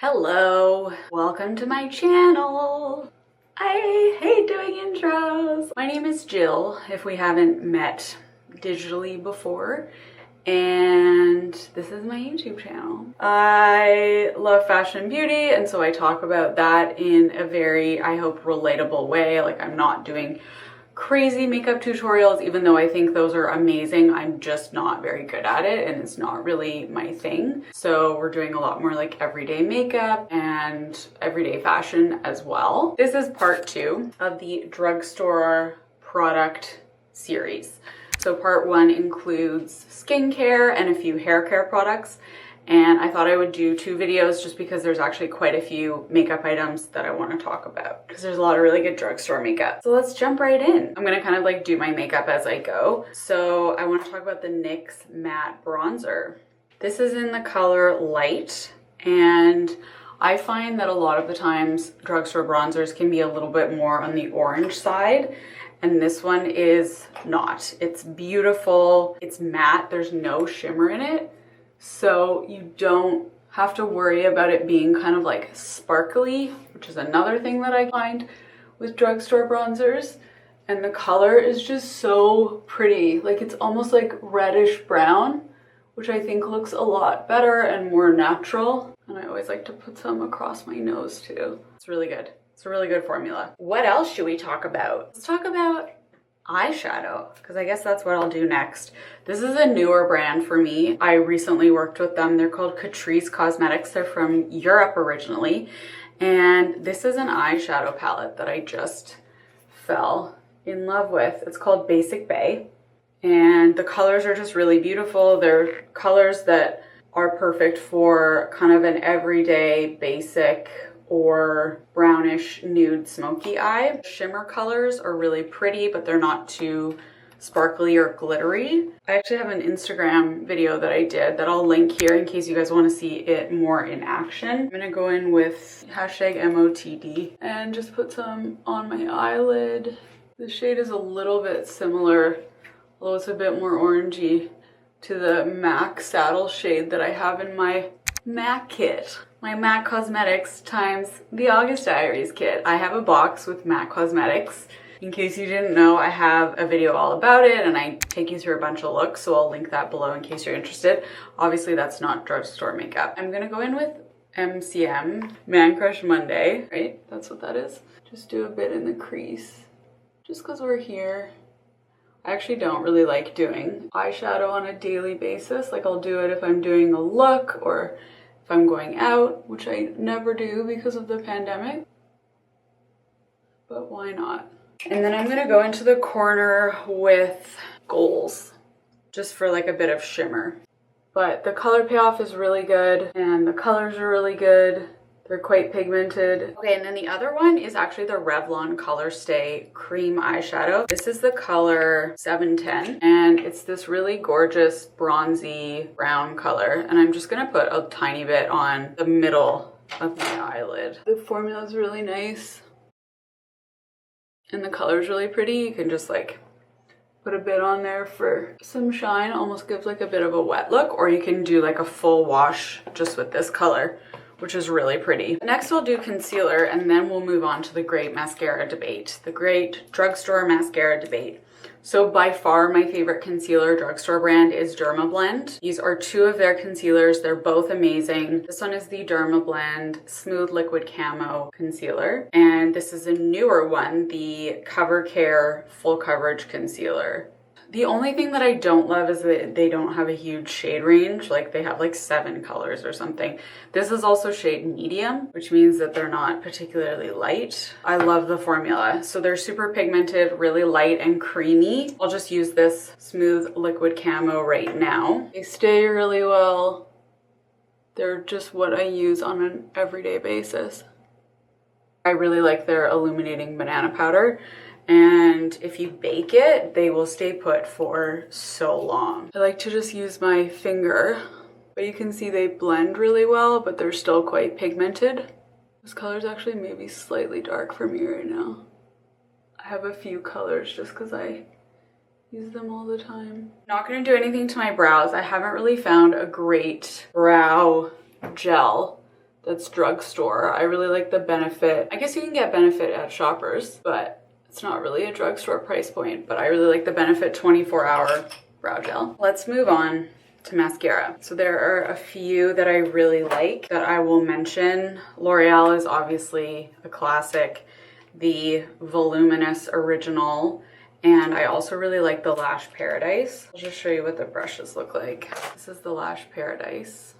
Hello, welcome to my channel. I hate doing intros. My name is Jill, if we haven't met digitally before, and this is my YouTube channel. I love fashion and beauty, and so I talk about that in a very, I hope, relatable way. Like, I'm not doing crazy makeup tutorials, even though I think those are amazing. I'm just not very good at it and it's not really my thing. So we're doing a lot more like everyday makeup and everyday fashion as well. This is part 2 of the drugstore product series. So part 1 includes skincare and a few hair care products. And I thought I would do 2 videos just because there's actually quite a few makeup items that I want to talk about because there's a lot of really good drugstore makeup. So let's jump right in. I'm going to kind of like do my makeup as I go. So I want to talk about the NYX Matte Bronzer. This is in the color Light, and I find that a lot of the times drugstore bronzers can be a little bit more on the orange side. And this one is not. It's beautiful. It's matte. There's no shimmer in it. So you don't have to worry about it being kind of like sparkly, which is another thing that I find with drugstore bronzers. And the color is just so pretty. Like, it's almost like reddish brown, which I think looks a lot better and more natural. And I always like to put some across my nose too. It's really good. It's a really good formula. What else should we talk about? Let's talk about eyeshadow, because I guess that's what I'll do next. This is a newer brand for me. I recently worked with them. They're called Catrice Cosmetics. They're from Europe originally. And this is an eyeshadow palette that I just fell in love with. It's called Basic Bay. And the colors are just really beautiful. They're colors that are perfect for kind of an everyday basic or brownish nude smoky eye. Shimmer colors are really pretty, but they're not too sparkly or glittery. I actually have an Instagram video that I did that I'll link here in case you guys want to see it more in action. I'm gonna go in with #MOTD and just put some on my eyelid. The shade is a little bit similar, although it's a bit more orangey, to the MAC Saddle shade that I have in my MAC kit. My MAC Cosmetics times the August Diaries kit. I have a box with MAC Cosmetics. In case you didn't know, I have a video all about it and I take you through a bunch of looks, so I'll link that below in case you're interested. Obviously, that's not drugstore makeup. I'm gonna go in with MCM, Man Crush Monday, right? That's what that is. Just do a bit in the crease, just because we're here. I actually don't really like doing eyeshadow on a daily basis. Like, I'll do it if I'm doing a look or if I'm going out, which I never do because of the pandemic. But why not? And then I'm gonna go into the corner with Goals, just for like a bit of shimmer. But the color payoff is really good and the colors are really good. They're quite pigmented. Okay, and then the other one is actually the Revlon Color Stay Cream Eyeshadow. This is the color 710, and it's this really gorgeous bronzy brown color. And I'm just gonna put a tiny bit on the middle of my eyelid. The formula is really nice, and the color is really pretty. You can just like put a bit on there for some shine, almost gives like a bit of a wet look, or you can do like a full wash just with this color, which is really pretty. Next we'll do concealer, and then we'll move on to the great mascara debate, the great drugstore mascara debate. So by far my favorite concealer drugstore brand is Dermablend. These are 2 of their concealers. They're both amazing. This one is the Dermablend Smooth Liquid Camo Concealer, and this is a newer one, the Cover Care Full Coverage Concealer. The only thing that I don't love is that they don't have a huge shade range. Like, they have like 7 colors or something. This is also shade medium, which means that they're not particularly light. I love the formula. So they're super pigmented, really light and creamy. I'll just use this Smooth Liquid Camo right now. They stay really well. They're just what I use on an everyday basis. I really like their illuminating banana powder. And if you bake it, they will stay put for so long. I like to just use my finger, but you can see they blend really well, but they're still quite pigmented. This color is actually maybe slightly dark for me right now. I have a few colors just because I use them all the time. Not gonna do anything to my brows. I haven't really found a great brow gel that's Drugstore. I really like the Benefit. I guess you can get Benefit at Shoppers, but it's not really a drugstore price point, but I really like the Benefit 24-hour brow gel. Let's move on to mascara. So there are a few that I really like that I will mention. L'Oreal is obviously a classic. The Voluminous Original, and I also really like the Lash Paradise. I'll just show you what the brushes look like. This is the Lash Paradise.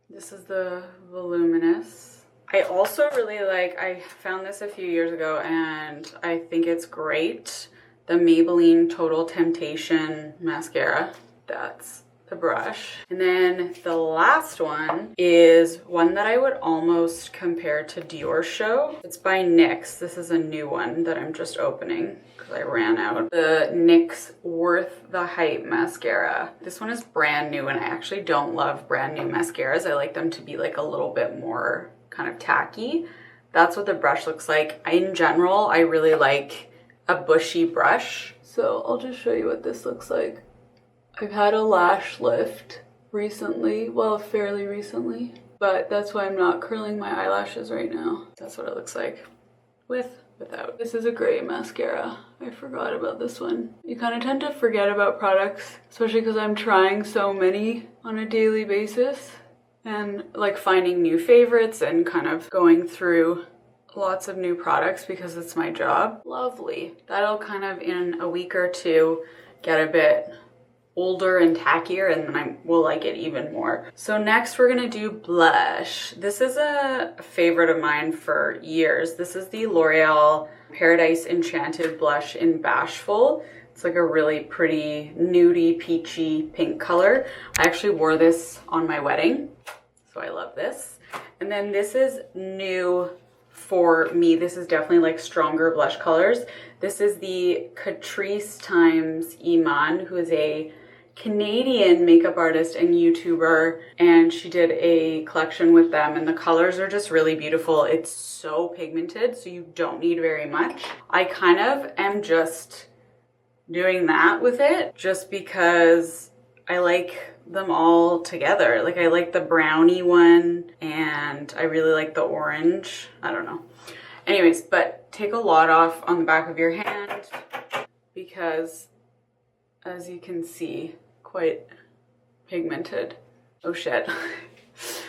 This is the Voluminous. I also really like, I found this a few years ago and I think it's great, the Maybelline Total Temptation mascara. That's the brush. And then the last one is one that I would almost compare to Dior Show. It's by NYX. This is a new one that I'm just opening because I ran out. The NYX Worth the Hype mascara. This one is brand new and I actually don't love brand new mascaras. I like them to be like a little bit more kind of tacky. That's what the brush looks like. In general, I really like a bushy brush. So I'll just show you what this looks like. I've had a lash lift recently, well, fairly recently, but that's why I'm not curling my eyelashes right now. That's what it looks like without. This is a gray mascara. I forgot about this one. You kind of tend to forget about products, especially because I'm trying so many on a daily basis and like finding new favorites and kind of going through lots of new products because it's my job. Lovely. That'll kind of in a week or two get a bit older and tackier, and then I will like it even more. So next we're gonna do blush. This is a favorite of mine for years. This is the L'Oreal Paradise Enchanted Blush in Bashful. It's like a really pretty nudie, peachy pink color. I actually wore this on my wedding, so I love this. And then this is new for me. This is definitely like stronger blush colors. This is the Catrice times Iman, who is a Canadian makeup artist and YouTuber, and she did a collection with them and the colors are just really beautiful. It's so pigmented, so you don't need very much. I kind of am just doing that with it just because I like them all together. Like I like the brownie one and I really like the orange. I don't know. Anyways, but take a lot off on the back of your hand because as you can see, quite pigmented. Oh shit.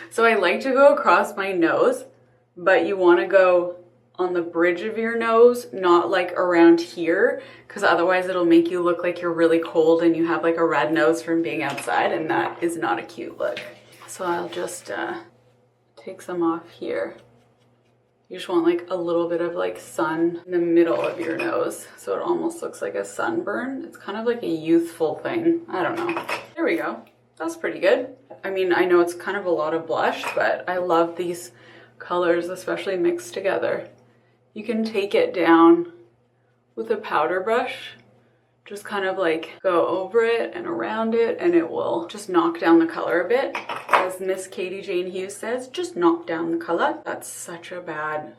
So I like to go across my nose, but you want to go on the bridge of your nose, not like around here, because otherwise it'll make you look like you're really cold and you have like a red nose from being outside, and that is not a cute look. So I'll just take some off here. You just want like a little bit of like sun in the middle of your nose, so it almost looks like a sunburn. It's kind of like a youthful thing. I don't know. There we go. That's pretty good. I mean, I know it's kind of a lot of blush, but I love these colors, especially mixed together. You can take it down with a powder brush, just kind of like go over it and around it, and it will just knock down the color a bit. As Miss Katie Jane Hughes says, just knock down the color. That's such a bad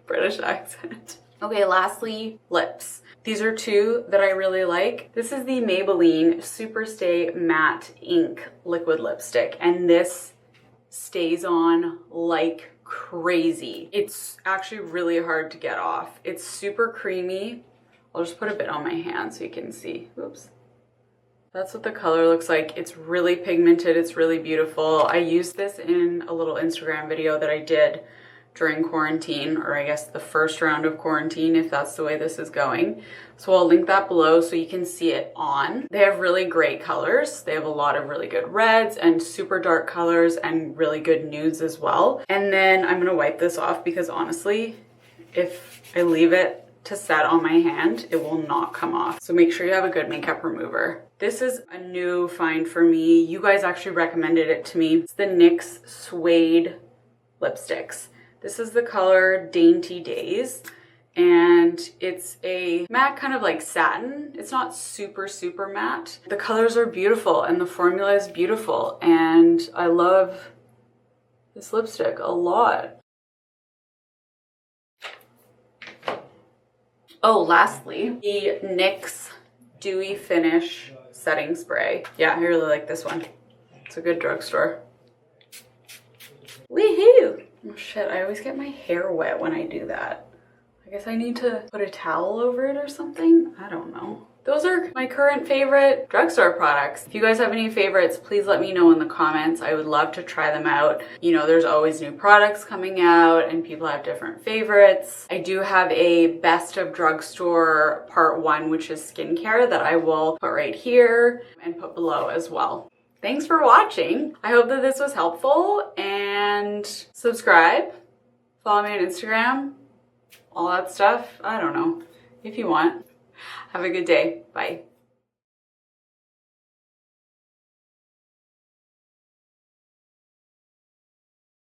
British accent. Okay, lastly, lips. These are two that I really like. This is the Maybelline Superstay Matte Ink Liquid Lipstick, and this stays on like crazy. It's actually really hard to get off. It's super creamy. I'll just put a bit on my hand so you can see. Oops. That's what the color looks like. It's really pigmented. It's really beautiful. I used this in a little Instagram video that I did during quarantine, or I guess the first round of quarantine, if that's the way this is going. So I'll link that below so you can see it on. They have really great colors. They have a lot of really good reds and super dark colors and really good nudes as well. And then I'm gonna wipe this off because honestly, if I leave it to set on my hand, it will not come off. So make sure you have a good makeup remover. This is a new find for me. You guys actually recommended it to me. It's the NYX Suede lipsticks. This is the color Dainty Days, and it's a matte kind of like satin. It's not super, super matte. The colors are beautiful and the formula is beautiful, and I love this lipstick a lot. Oh, lastly, the NYX Dewy Finish Setting Spray. Yeah, I really like this one. It's a good drugstore. Woohoo! Oh shit, I always get my hair wet when I do that. I guess I need to put a towel over it or something. I don't know. Those are my current favorite drugstore products. If you guys have any favorites, please let me know in the comments. I would love to try them out. You know, there's always new products coming out and people have different favorites. I do have a best of drugstore part 1, which is skincare, that I will put right here and put below as well. Thanks for watching. I hope that this was helpful, and subscribe, follow me on Instagram, all that stuff. I don't know, if you want. Have a good day. Bye.